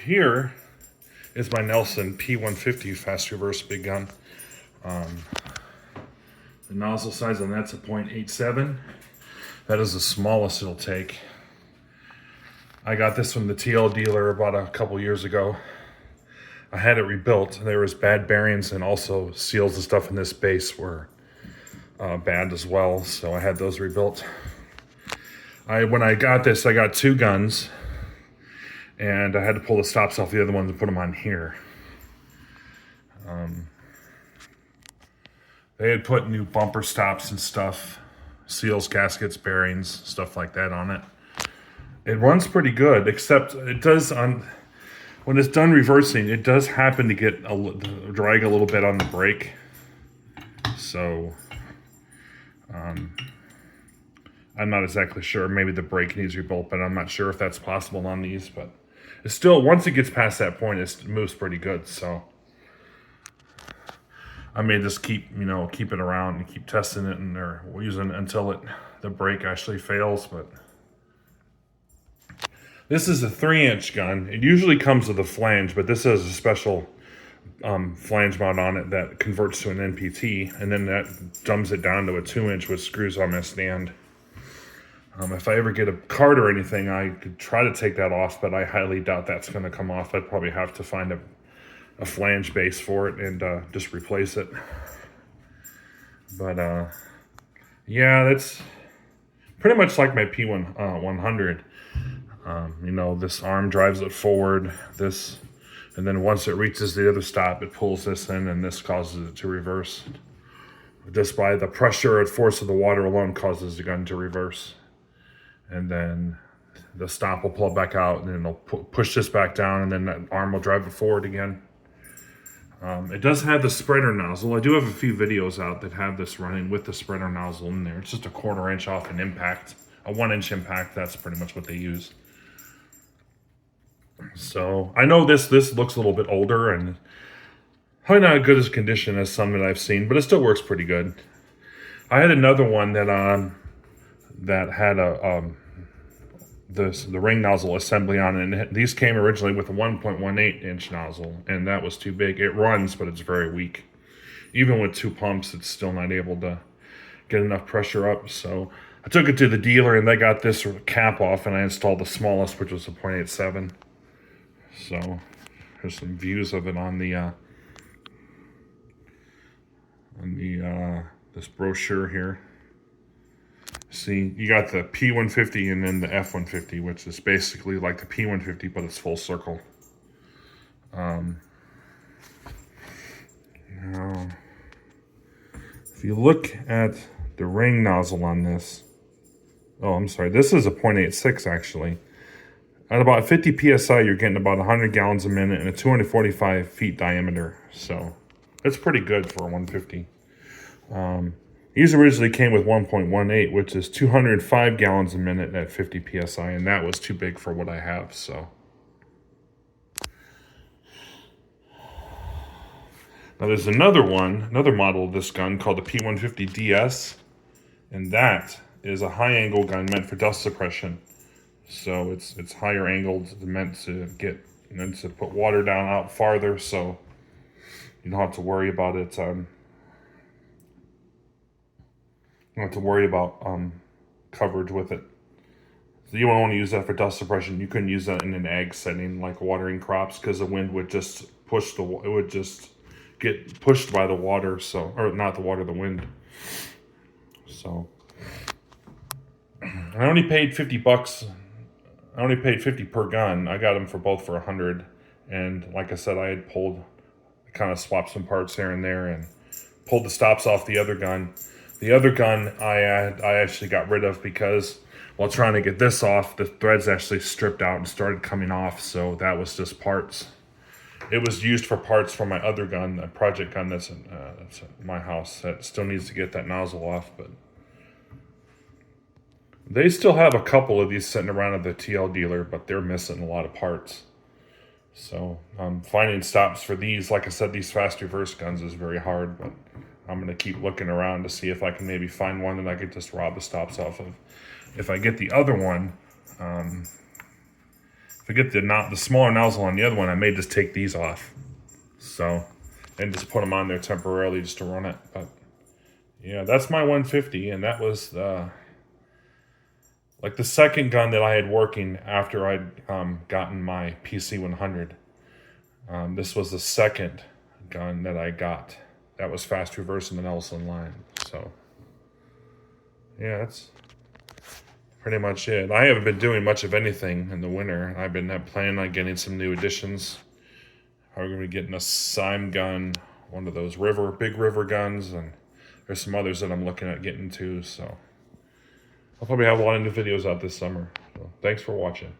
Here is my Nelson P150 fast reverse big gun. The nozzle size on that's a .87. That is the smallest it'll take. I got this from the TL dealer about a couple years ago. I had it rebuilt. There was bad bearings, and also seals and stuff in this base were bad as well, so I had those rebuilt. When I got this, I got two guns, and I had to pull the stops off the other ones and put them on here. They had put new bumper stops and stuff, seals, gaskets, bearings, stuff like that on it. It runs pretty good, except it does when it's done reversing, it does happen to get drag a little bit on the brake. So I'm not exactly sure. Maybe the brake needs rebuilt, but I'm not sure if that's possible on these. But it's still, once it gets past that point, it moves pretty good. So I may just keep it around and keep testing it and or using it until the brake actually fails. But this is a 3-inch gun. It usually comes with a flange, but this has a special flange mount on it that converts to an NPT, and then that dumbs it down to a 2-inch with screws on my stand. If I ever get a cart or anything, I could try to take that off, but I highly doubt that's going to come off. I'd probably have to find a flange base for it and just replace it. But yeah, that's pretty much like my P100. This arm drives it forward, and then once it reaches the other stop, it pulls this in, and this causes it to reverse. Just by the pressure and force of the water alone causes the gun to reverse. And then the stop will pull back out, and then it'll push this back down, and then that arm will drive it forward again. It does have the spreader nozzle. I do have a few videos out that have this running with the spreader nozzle in there. It's just a 1/4 inch off an impact, a 1-inch impact. That's pretty much what they use. So I know this looks a little bit older and probably not as good as condition as some that I've seen, but it still works pretty good. I had another one that had the ring nozzle assembly on it, and these came originally with a 1.18 inch nozzle, and that was too big. It runs, but it's very weak. Even with 2 pumps, it's still not able to get enough pressure up. So I took it to the dealer, and they got this cap off, and I installed the smallest, which was a .87. So here's some views of it on this brochure here. See, you got the P150 and then the F150, which is basically like the P150, but it's full circle. Now, if you look at the ring nozzle on this, this is a .86 actually. At about 50 PSI, you're getting about 100 gallons a minute and a 245 feet diameter. So it's pretty good for a 150. These originally came with 1.18, which is 205 gallons a minute at 50 PSI, and that was too big for what I have, so. Now there's another model of this gun called the P150 DS, and that is a high angle gun meant for dust suppression. So it's higher angled, meant to put water down out farther, so you don't have to worry about it. You don't have to worry about coverage with it. So you won't want to use that for dust suppression. You couldn't use that in an ag setting like watering crops, because the wind would just get pushed by the water. So, or not the water, the wind. So I only paid $50. I only paid $50 per gun. I got them for both for $100, and like I said, I had kind of swapped some parts here and there, and pulled the stops off the other gun. The other gun I actually got rid of because while trying to get this off, the threads actually stripped out and started coming off. So that was just parts. It was used for parts for my other gun, a project gun that's at my house that still needs to get that nozzle off, but. They still have a couple of these sitting around at the TL dealer, but they're missing a lot of parts. So finding stops for these, like I said, these fast reverse guns is very hard, but I'm going to keep looking around to see if I can maybe find one that I could just rob the stops off of. If I get the other one, if I get the smaller nozzle on the other one, I may just take these off. So, and just put them on there temporarily just to run it. But yeah, that's my 150, and that was like the second gun that I had working after I'd gotten my PC 100. This was the second gun that I got that was fast reverse in the Nelson line. So yeah, that's pretty much it. I haven't been doing much of anything in the winter. I've been planning on getting some new additions. I'm going to be getting a Sime gun, one of those big river guns, and there's some others that I'm looking at getting too. So I'll probably have a lot of new videos out this summer. So thanks for watching.